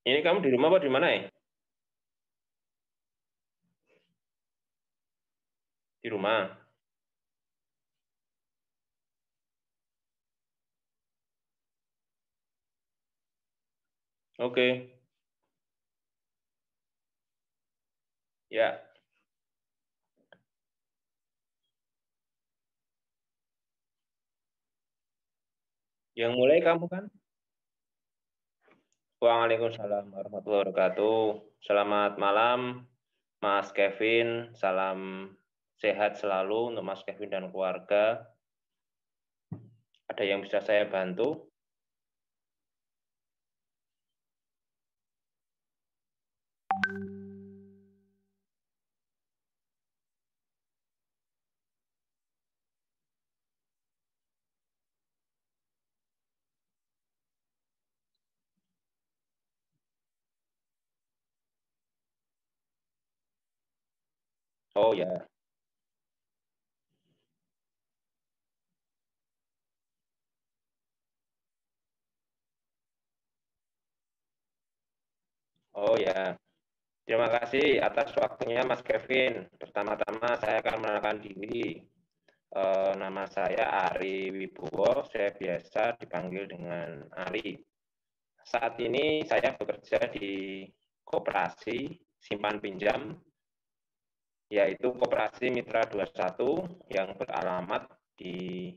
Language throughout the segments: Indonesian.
Ini kamu di rumah apa di mana ya? Di rumah. Oke. Ya. Yang mulai kamu kan? Waalaikumsalam warahmatullahi wabarakatuh. Selamat malam, Mas Kevin. Salam sehat selalu untuk Mas Kevin dan keluarga. Ada yang bisa saya bantu? Oh ya, oh ya. Terima kasih atas waktunya, Mas Kevin. Pertama-tama saya akan mengenalkan diri. Nama saya Ari Wibowo. Saya biasa dipanggil dengan Ari. Saat ini saya bekerja di koperasi simpan pinjam, yaitu Koperasi Mitra 21 yang beralamat di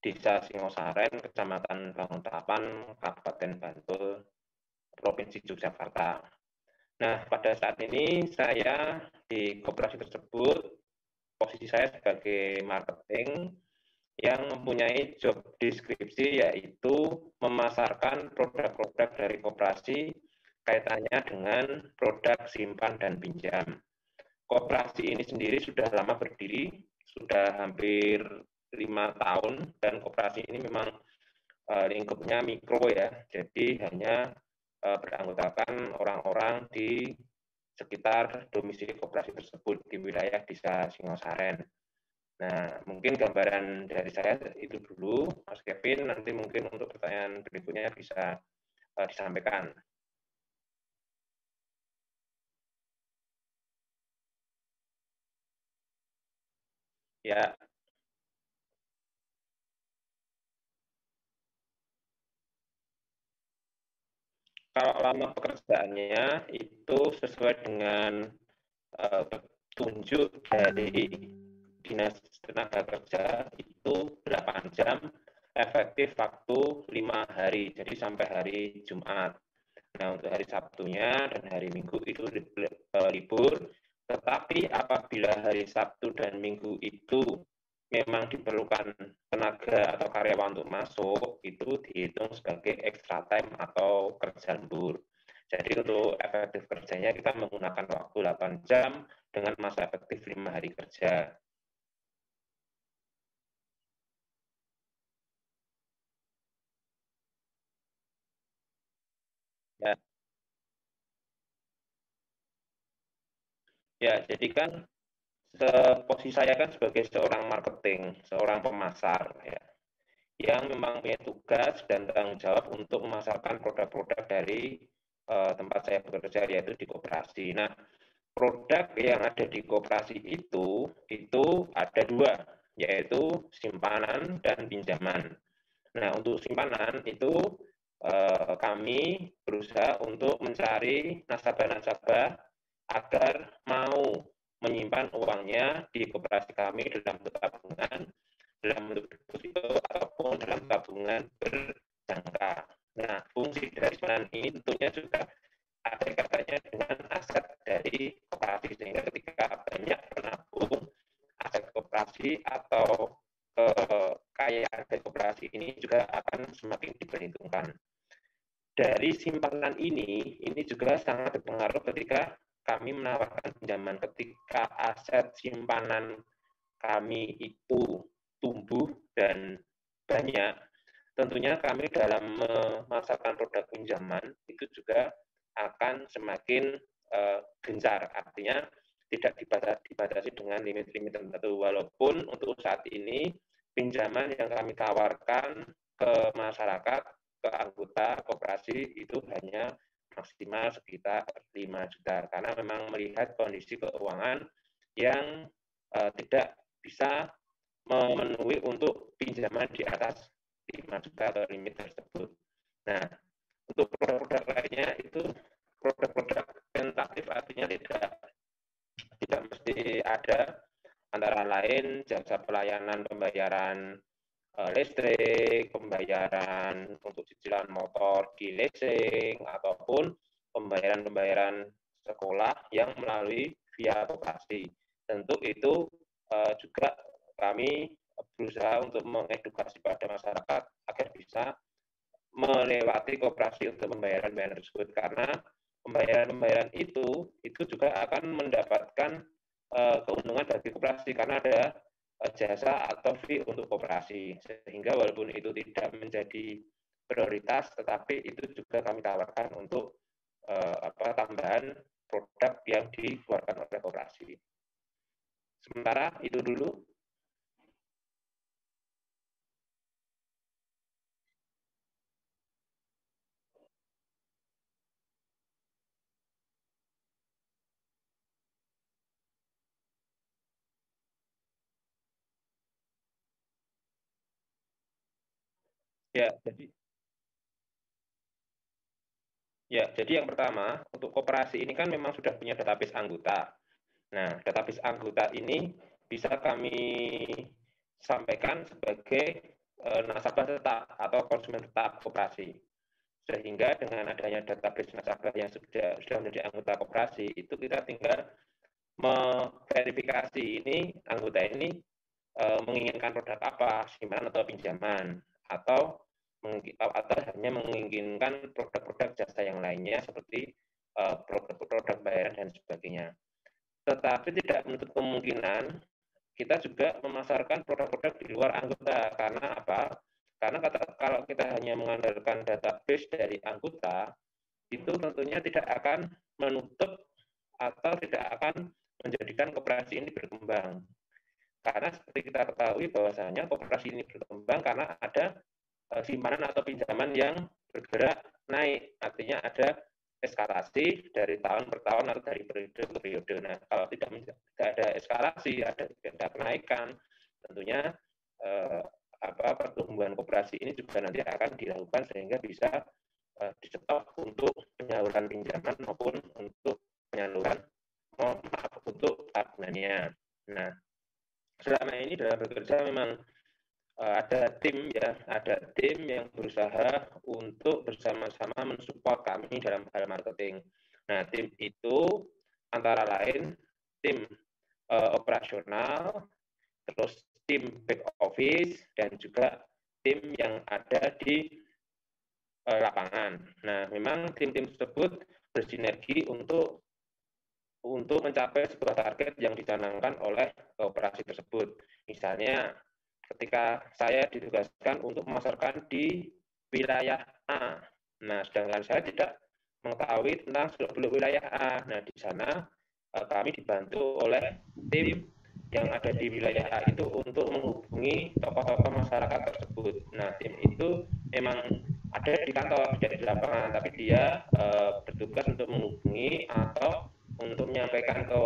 Desa Singosaren, Kecamatan Banguntapan, Kabupaten Bantul, Provinsi Yogyakarta. Nah, pada saat ini saya di koperasi tersebut, posisi saya sebagai marketing yang mempunyai job deskripsi yaitu memasarkan produk-produk dari koperasi kaitannya dengan produk simpan dan pinjam. Koperasi ini sendiri sudah lama berdiri, sudah hampir 5 tahun, dan koperasi ini memang lingkupnya mikro ya, jadi hanya beranggotakan orang-orang di sekitar domisili koperasi tersebut di wilayah Desa Singosaren. Nah, mungkin gambaran dari saya itu dulu, Mas Kevin. Nanti mungkin untuk pertanyaan berikutnya bisa disampaikan. Ya, kalau lama pekerjaannya itu sesuai dengan petunjuk dari Dinas Tenaga Kerja itu 8 jam, efektif waktu 5 hari, jadi sampai hari Jumat. Nah, untuk hari Sabtunya dan hari Minggu itu libur, tetapi apabila hari Sabtu dan Minggu itu memang diperlukan tenaga atau karyawan untuk masuk, itu dihitung sebagai extra time atau kerja lembur. Jadi untuk efektif kerjanya kita menggunakan waktu 8 jam dengan masa efektif 5 hari kerja. Ya, ya jadi kan posisi saya kan sebagai seorang marketing, seorang pemasar, ya, yang memang punya tugas dan tanggung jawab untuk memasarkan produk-produk dari tempat saya bekerja, yaitu di koperasi. Nah, produk yang ada di koperasi itu ada dua, yaitu simpanan dan pinjaman. Nah, untuk simpanan itu kami berusaha untuk mencari nasabah-nasabah agar mau menyimpan uangnya di koperasi kami dalam bentuk tabungan, dalam bentuk deposito, ataupun dalam tabungan berjangka. Nah, fungsi dari simpanan ini tentunya juga ada kaitannya dengan aset dari koperasi, sehingga ketika banyak penabung, aset koperasi atau kekayaan dari koperasi ini juga akan semakin diperhitungkan. Dari simpanan ini juga sangat berpengaruh ketika kami menawarkan pinjaman. Ketika aset simpanan kami itu tumbuh dan banyak, tentunya kami dalam memasarkan produk pinjaman itu juga akan semakin gencar. Artinya tidak dibatasi dengan limit-limit tertentu. Walaupun untuk saat ini pinjaman yang kami tawarkan ke masyarakat, ke anggota koperasi itu hanya maksimal sekitar 5 juta karena memang melihat kondisi keuangan yang tidak bisa memenuhi untuk pinjaman di atas 5 juta atau limit tersebut. Nah, untuk produk-produk lainnya itu produk-produk tentatif, artinya tidak mesti ada, antara lain jasa pelayanan pembayaran listrik, pembayaran untuk cicilan motor di leasing, ataupun pembayaran-pembayaran sekolah yang melalui via koperasi. Tentu itu juga kami berusaha untuk mengedukasi pada masyarakat agar bisa melewati koperasi untuk pembayaran-pembayaran tersebut, karena pembayaran-pembayaran itu juga akan mendapatkan keuntungan bagi koperasi karena ada jasa atau fee untuk koperasi, sehingga walaupun itu tidak menjadi prioritas, tetapi itu juga kami tawarkan untuk tambahan produk yang dikeluarkan oleh koperasi. Sementara itu dulu. Jadi yang pertama, untuk koperasi ini kan memang sudah punya database anggota. Nah, database anggota ini bisa kami sampaikan sebagai nasabah tetap atau konsumen tetap koperasi. Sehingga dengan adanya database nasabah yang sudah menjadi anggota koperasi, itu kita tinggal memverifikasi ini anggota ini menginginkan produk apa, simpanan atau pinjaman, atau hanya menginginkan produk-produk jasa yang lainnya seperti produk bayaran dan sebagainya. Tetapi tidak menutup kemungkinan kita juga memasarkan produk-produk di luar anggota. Karena apa? Karena kalau kita hanya mengandalkan database dari anggota, itu tentunya tidak akan menutup atau tidak akan menjadikan koperasi ini berkembang. Karena seperti kita ketahui bahwasanya koperasi ini berkembang karena ada simpanan atau pinjaman yang bergerak naik. Artinya ada eskalasi dari tahun per tahun atau dari periode ke periode. Nah, kalau tidak ada eskalasi, ada kenaikan, tentunya pertumbuhan koperasi ini juga nanti akan dilakukan sehingga bisa dicetok untuk penyaluran pinjaman maupun untuk penyaluran untuk tabungannya. Nah, selama ini dalam bekerja memang ada tim yang berusaha untuk bersama-sama mensupport kami dalam hal marketing. Nah, tim itu antara lain tim operasional, terus tim back office, dan juga tim yang ada di lapangan. Nah, memang tim-tim tersebut bersinergi untuk mencapai sebuah target yang dicanangkan oleh operasi tersebut. Misalnya, ketika saya ditugaskan untuk memasarkan di wilayah A, nah sedangkan saya tidak mengetahui tentang seluk-beluk wilayah A. Nah, di sana kami dibantu oleh tim yang ada di wilayah A itu untuk menghubungi tokoh-tokoh masyarakat tersebut. Nah, tim itu memang ada di kantor, tidak di lapangan, tapi dia bertugas untuk menghubungi atau untuk menyampaikan ke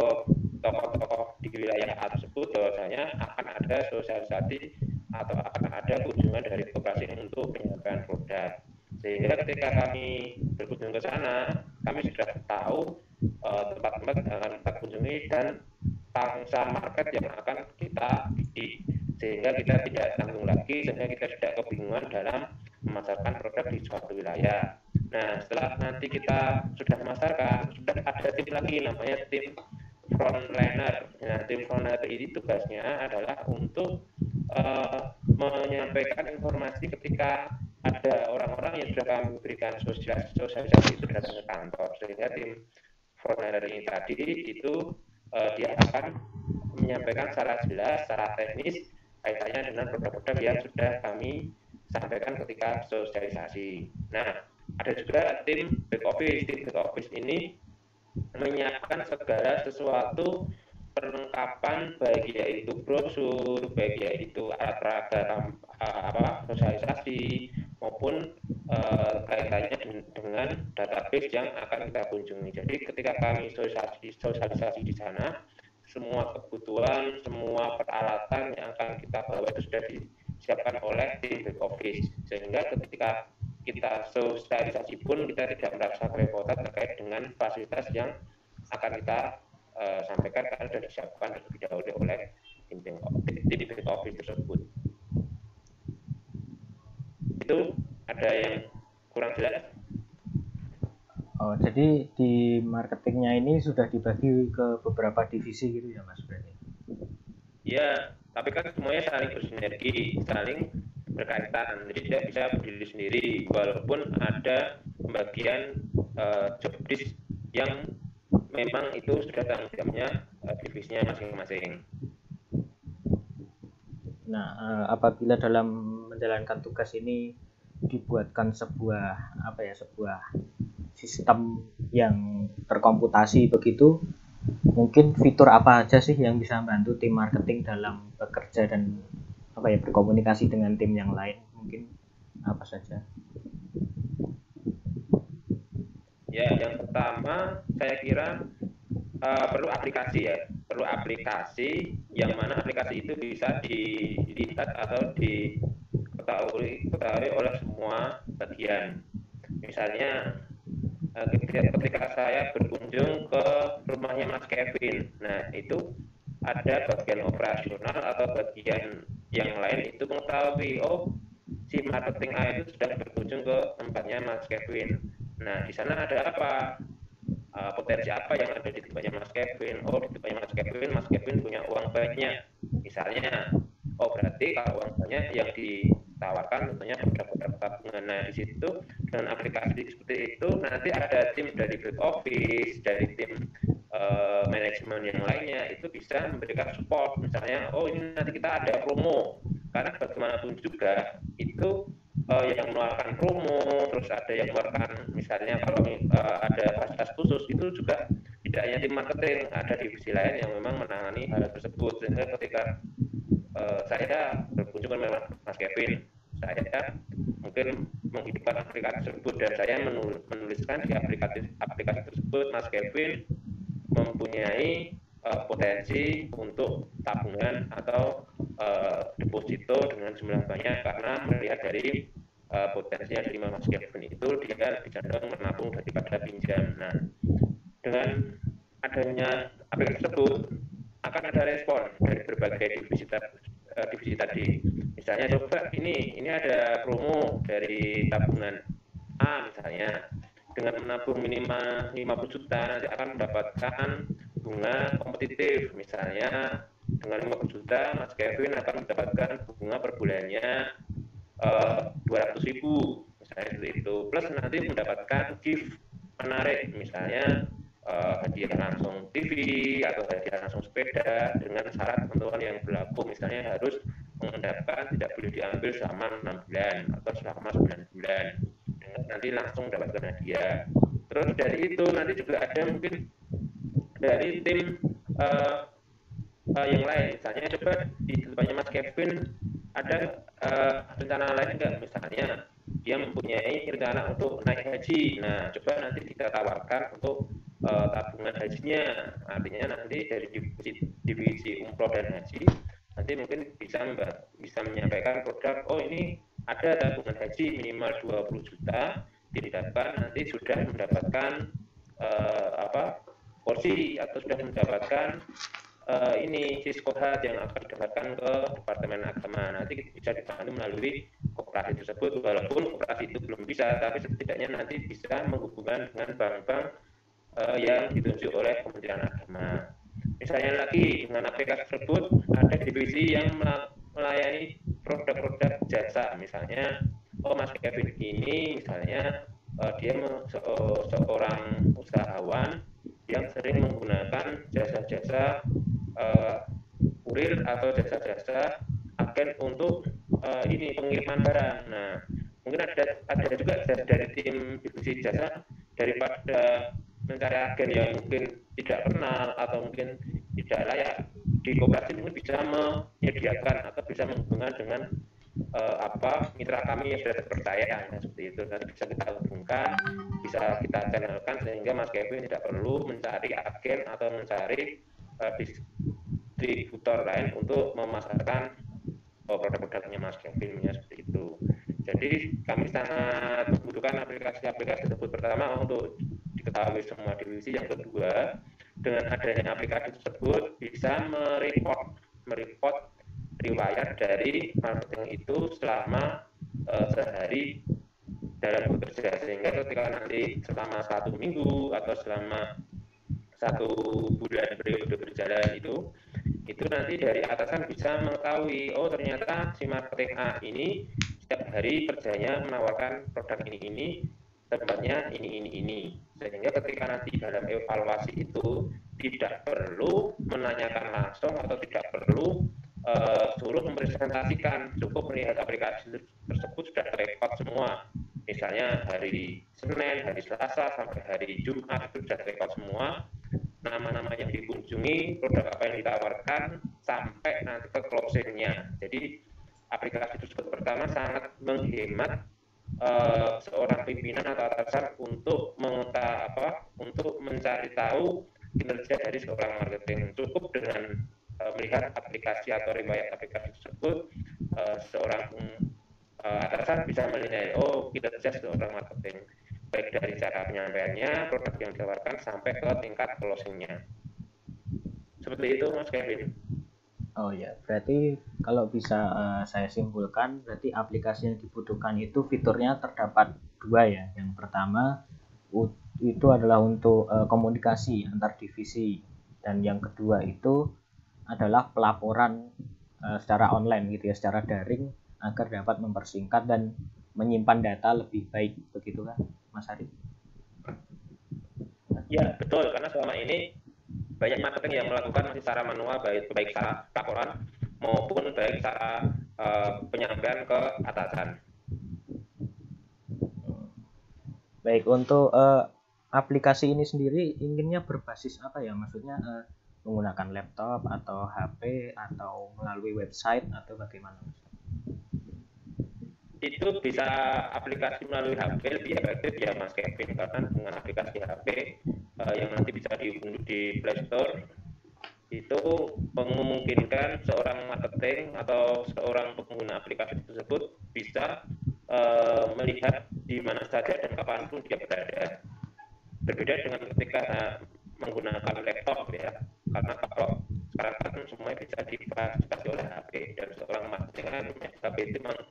tokoh-tokoh di wilayah A tersebut bahwasanya akan ada sosialisasi atau akan ada kunjungan dari koperasi untuk penyampaian produk. Sehingga ketika kami berkunjung ke sana, kami sudah tahu tempat-tempat yang akan kita kunjungi dan pangsa market yang akan kita bidik, sehingga kita tidak tanggung lagi, sehingga kita tidak kebingungan dalam memasarkan produk di suatu wilayah. Nah, setelah nanti kita sudah memasarkan, sudah ada tim lagi namanya tim frontliner. Nah, tim frontliner ini tugasnya adalah untuk menyampaikan informasi ketika ada orang-orang yang sudah kami berikan sosialisasi itu datang ke kantor, sehingga tim frontliner ini tadi itu dia akan menyampaikan secara jelas, secara teknis kaitannya dengan produk-produk yang sudah kami sampaikan ketika sosialisasi. Nah, ada juga tim back office. Tim back office ini menyiapkan segala sesuatu perlengkapan, baik yaitu brosur, baik yaitu alat peraga sosialisasi maupun kaitannya dengan database yang akan kita kunjungi. Jadi ketika kami sosialisasi di sana, semua kebutuhan, semua peralatan yang akan kita bawa itu sudah disiapkan oleh tim back office. Sehingga ketika kita sosialisasi pun kita tidak merasa kerepotan terkait dengan fasilitas yang akan kita sampaikan karena sudah disiapkan terlebih dahulu oleh tim back office tersebut. Itu ada yang kurang jelas? Oh, jadi di marketingnya ini sudah dibagi ke beberapa divisi gitu ya Mas berarti? Ya, tapi kan semuanya saling bersinergi, saling berkaitan. Jadi tidak bisa berdiri sendiri, walaupun ada pembagian job desk yang memang itu sudah tanggung jawabnya divisinya masing-masing. Nah, apabila dalam menjalankan tugas ini dibuatkan sebuah sistem yang terkomputasi begitu, mungkin fitur apa aja sih yang bisa membantu tim marketing dalam bekerja dan berkomunikasi dengan tim yang lain, mungkin apa saja? Ya, yang pertama saya kira perlu aplikasi ya, perlu aplikasi yang mana aplikasi itu bisa dilihat atau diketahui oleh semua bagian. Misalnya ketika saya berkunjung ke rumahnya Mas Kevin, nah itu ada bagian operasional atau bagian yang lain itu mengetahui, oh si marketing A itu sudah berkunjung ke tempatnya Mas Kevin. Nah di sana ada apa? Potensi apa yang ada di tempatnya Mas Kevin? Oh di tempatnya Mas Kevin punya uang banyak, misalnya. Oh berarti kalau uang banyak yang ditawarkan tentunya produk-produk tabungan. Nah di situ dengan aplikasi seperti itu nanti ada tim dari back office, dari tim manajemen yang lainnya itu bisa memberikan support. Misalnya, oh ini nanti kita ada promo, karena bagaimanapun juga itu yang mengeluarkan promo, terus ada yang mengeluarkan misalnya kalau ada fasilitas khusus itu juga tidak hanya tim marketing, ada divisi lain yang memang menangani hal tersebut. Sehingga ketika saya berkunjung dengan Mas Kevin, saya mungkin menghidupkan aplikasi tersebut dan saya menuliskan di aplikasi tersebut Mas Kevin mempunyai potensi untuk tabungan atau deposito dengan jumlah banyak, karena melihat dari potensinya dari Mas Kevin itu dia lebih cenderung menabung daripada pinjam. Nah, dengan adanya aplikasi tersebut akan ada respon dari berbagai divisi tadi. Misalnya coba ini ada promo dari tabungan A misalnya, dengan menabung minimal 50 juta nanti akan mendapatkan bunga kompetitif. Misalnya dengan 50 juta Mas Kevin akan mendapatkan bunga per bulannya 200.000 misalnya seperti itu, plus nanti mendapatkan gift menarik, misalnya hadiah langsung TV atau hadiah langsung sepeda dengan syarat ketentuan yang berlaku, misalnya harus mengendapkan tidak boleh diambil selama 6 bulan atau selama 9 bulan, dengan nanti langsung mendapatkan hadiah. Terus dari itu nanti juga ada mungkin dari tim yang lain, misalnya coba di tempatnya Mas Kevin ada rencana lain enggak, misalnya dia mempunyai rencana untuk naik haji. Nah, coba nanti kita tawarkan untuk tabungan hajinya. Artinya nanti dari divisi umroh dan haji nanti mungkin bisa menyampaikan produk, oh ini ada tabungan haji minimal 20 juta, didapatkan nanti sudah mendapatkan porsi atau sudah mendapatkan ini siskohat yang akan didapatkan ke Departemen Agama. Nanti bisa dibantu melalui koperasi tersebut, walaupun koperasi itu belum bisa, tapi setidaknya nanti bisa menghubungkan dengan bank-bank yang ditunjuk oleh Kementerian Agama. Misalnya lagi dengan aplikasi tersebut ada divisi yang melayani produk-produk jasa, misalnya oh Mas Kevin ini misalnya dia seorang usahawan yang sering menggunakan jasa-jasa kurir atau jasa-jasa agen untuk ini pengiriman barang. Nah, mungkin ada juga dari tim divisi jasa, daripada mencari agen yang mungkin tidak kenal atau mungkin tidak layak di koperasi, mungkin bisa menyediakan atau bisa menghubungkan dengan mitra kami yang sudah terpercaya, seperti itu. Nanti bisa kita hubungkan, bisa kita channelkan sehingga Mas Kevin tidak perlu mencari agen atau mencari distributor lain untuk memasarkan produk-produknya Mas Kevin, ya seperti itu. Jadi kami sangat membutuhkan aplikasi-aplikasi tersebut, pertama untuk diketahui semua divisi, yang kedua dengan adanya aplikasi tersebut bisa mereport riwayat dari marketing itu selama sehari dalam bekerja, sehingga ketika nanti selama 1 minggu atau selama 1 bulan periode berjalan itu nanti dari atasan bisa mengetahui, oh ternyata si marketing A ini setiap hari kerjanya menawarkan produk ini, tempatnya ini, sehingga ketika nanti dalam evaluasi itu tidak perlu menanyakan langsung atau tidak perlu suruh mempresentasikan, cukup melihat aplikasi tersebut sudah terekod semua, misalnya hari Senin, hari Selasa sampai hari Jumat itu sudah terekod semua, nama-nama yang dikunjungi, produk apa yang ditawarkan, sampai nanti ke closing-nya. Jadi aplikasi tersebut pertama sangat menghemat seorang pimpinan atau atasan untuk untuk mencari tahu kinerja dari seorang marketing. Cukup dengan melihat aplikasi atau riwayat aplikasi tersebut, seorang atasan bisa menilai, oh kinerja seorang marketing, baik dari cara penyampaiannya, produk yang ditawarkan, sampai ke tingkat closing-nya. Seperti itu, Mas Kevin. Oh ya, berarti kalau bisa saya simpulkan, berarti aplikasi yang dibutuhkan itu fiturnya terdapat 2 ya. Yang pertama itu adalah untuk komunikasi antar divisi, dan yang kedua itu adalah pelaporan secara online gitu ya, secara daring, agar dapat mempersingkat dan menyimpan data lebih baik, begitu kan Mas Arif? Ya betul, karena selama ini banyak marketing yang melakukan secara manual, baik secara laporan maupun baik secara penyampaian ke atasan. Baik, untuk aplikasi ini sendiri inginnya berbasis apa ya? Maksudnya menggunakan laptop atau HP atau melalui website atau bagaimana? Itu bisa aplikasi melalui HP lebih efektif ya Mas Kevin, karena dengan aplikasi HP yang nanti bisa diunduh di Play Store itu memungkinkan seorang marketing atau seorang pengguna aplikasi tersebut bisa melihat di mana saja dan kapanpun dia berada. Berbeda dengan ketika menggunakan laptop ya, karena kalau sekarang kan semuanya bisa difasilitasi oleh HP, dan seorang marketing kan HP itu memang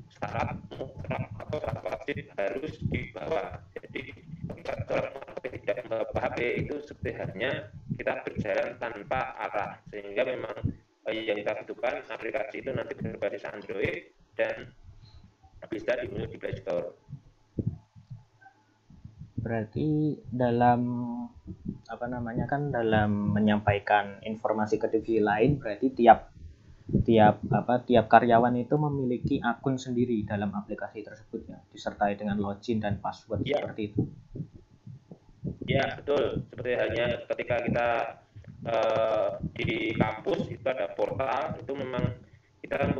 syarat mutlak atau syarat wajib harus dibawa. Jadi ketika seorang marketing tidak membawa HP itu sebenarnya kita berjalan tanpa arah, sehingga memang yang kita butuhkan aplikasi itu nanti berbasis Android dan bisa diunduh di Play Store. Berarti dalam dalam menyampaikan informasi ke divisi lain, berarti tiap karyawan itu memiliki akun sendiri dalam aplikasi tersebut ya, disertai dengan login dan password ya. Seperti itu. Ya betul, seperti halnya ketika kita di kampus itu ada portal, itu memang kita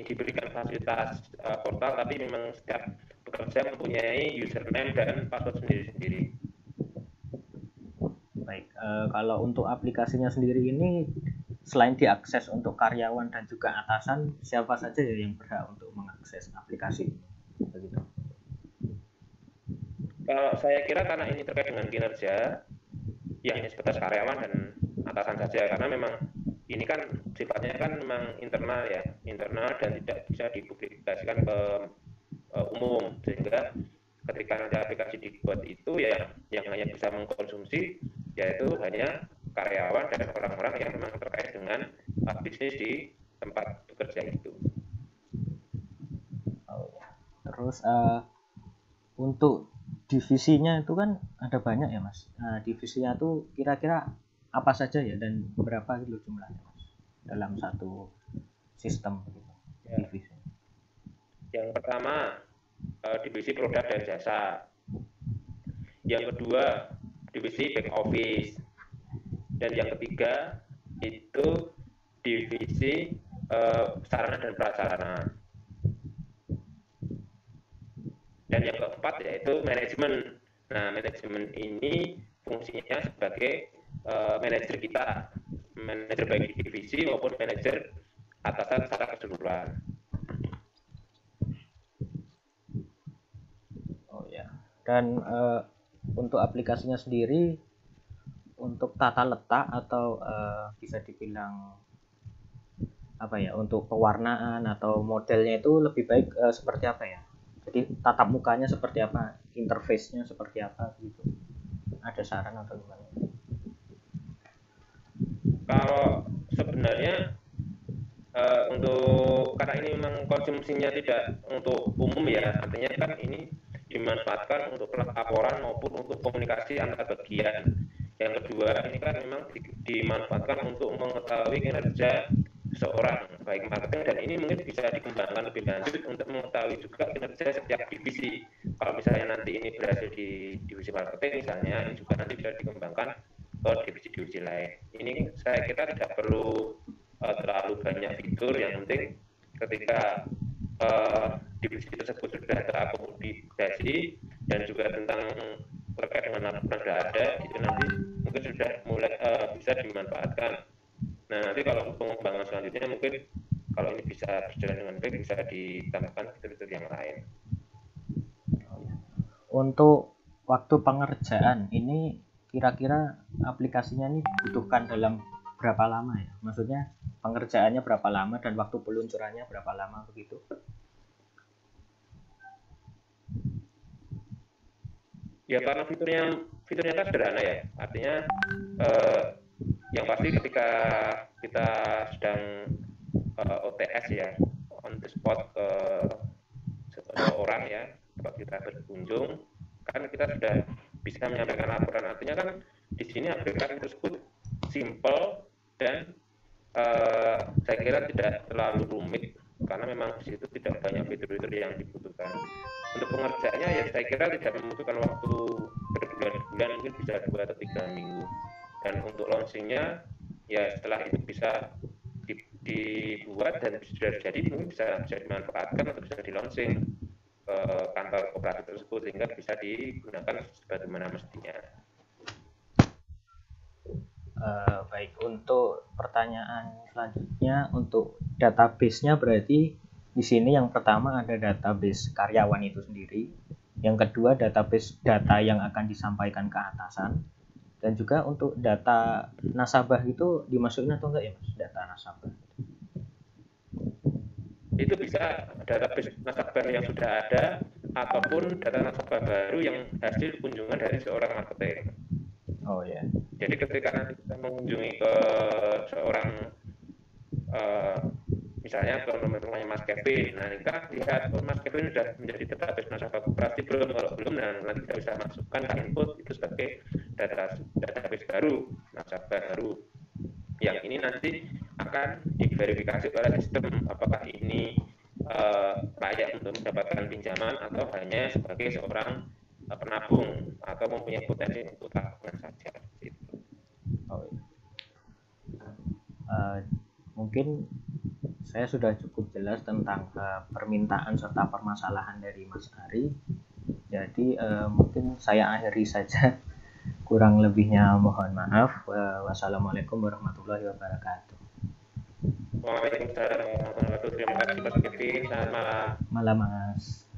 diberikan fasilitas portal, tapi memang setiap pekerja mempunyai username dan password sendiri-sendiri. Baik, kalau untuk aplikasinya sendiri ini selain diakses untuk karyawan dan juga atasan, siapa saja yang berhak untuk mengakses aplikasi begitu? Kalau saya kira karena ini terkait dengan kinerja, ya hanya sebatas karyawan dan atasan saja, karena memang ini kan sifatnya kan memang internal dan tidak bisa dipublikasikan ke umum, sehingga ketika nanti aplikasi dibuat itu ya yang hanya bisa mengkonsumsi yaitu hanya karyawan dan orang-orang yang memang terkait dengan bisnis di tempat bekerja itu. Terus untuk divisinya itu kan ada banyak ya Mas. Divisinya tuh kira-kira apa saja ya, dan berapa gitu jumlahnya Mas dalam satu sistem gitu, ya. Divisi. Yang pertama divisi produk dan jasa. Yang kedua divisi back office. Dan yang ketiga itu divisi sarana dan prasarana. Dan yang keempat yaitu manajemen. Nah, manajemen ini fungsinya sebagai manajer kita, manajer baik di divisi maupun manajer atasan secara keseluruhan. Oh ya. Dan untuk aplikasinya sendiri, untuk tata letak atau bisa dibilang apa ya, untuk pewarnaan atau modelnya itu lebih baik seperti apa ya? Jadi tatap mukanya seperti apa, interface-nya seperti apa gitu. Ada saran atau gimana? Kalau sebenarnya untuk karena ini memang konsumsinya tidak untuk umum ya, artinya kan ini dimanfaatkan untuk laporan maupun untuk komunikasi antar bagian. Yang kedua, ini kan memang dimanfaatkan untuk mengetahui kinerja seorang baik marketing, dan ini mungkin bisa dikembangkan lebih lanjut untuk mengetahui juga kinerja setiap divisi. Kalau misalnya nanti ini berhasil di divisi marketing misalnya, ini juga nanti bisa dikembangkan ke divisi-divisi lain. Ini saya kira tidak perlu terlalu banyak fitur, yang penting ketika divisi tersebut sudah terakomodasi dan juga tentang terkait dengan laporan sudah ada, itu nanti mungkin sudah mulai bisa dimanfaatkan. Nah, nanti kalau pengembangan selanjutnya mungkin kalau ini bisa berjalan dengan baik bisa ditambahkan fitur-fitur yang lain. Untuk waktu pengerjaan ini kira-kira aplikasinya ini dibutuhkan dalam berapa lama ya? Maksudnya pengerjaannya berapa lama dan waktu peluncurannya berapa lama begitu? Ya karena fiturnya kan sederhana ya, artinya yang pasti ketika kita sedang OTS ya, on the spot ke seseorang ya, tempat kita berkunjung, kan kita sudah bisa menyampaikan laporan. Artinya kan di sini aplikasi tersebut simple dan saya kira tidak terlalu rumit, karena memang di situ tidak banyak fitur-fitur yang dibutuhkan. Untuk pengerjaannya ya saya kira tidak membutuhkan waktu berbulan-bulan, mungkin bisa 2 atau 3 minggu. Dan untuk launchingnya ya setelah itu bisa dibuat dan sudah jadi, mungkin bisa dimanfaatkan atau bisa di launching ke kantor operasi tersebut sehingga bisa digunakan sebagaimana mestinya. Baik, untuk pertanyaan selanjutnya, untuk database-nya berarti di sini yang pertama ada database karyawan itu sendiri, yang kedua database data yang akan disampaikan ke atasan, dan juga untuk data nasabah itu dimasukin atau enggak ya Mas, data nasabah? Itu bisa database nasabah yang sudah ada ataupun data nasabah baru yang hasil kunjungan dari seorang marketing. Oh ya. Jadi ketika nanti kita mengunjungi ke seorang misalnya ke rumahnya Mas Kevin, nah kita lihat Mas Kevin sudah menjadi database nasabah koperasi belum. Kalau belum, nah nanti kita bisa masukkan ke input itu sebagai database baru, nasabah baru, yang ini nanti akan diverifikasi oleh sistem apakah ini layak untuk mendapatkan pinjaman atau hanya sebagai seorang penabung atau mempunyai potensi untuk tabungan saja. Oh, iya. Mungkin saya sudah cukup jelas tentang permintaan serta permasalahan dari Mas Ari. Jadi mungkin saya akhiri saja. Kurang lebihnya mohon maaf. Wassalamualaikum warahmatullahi wabarakatuh. Waalaikumsalam warahmatullahi wabarakatuh. Terima kasih Mas Kevin. Selamat malam. Malam Mas.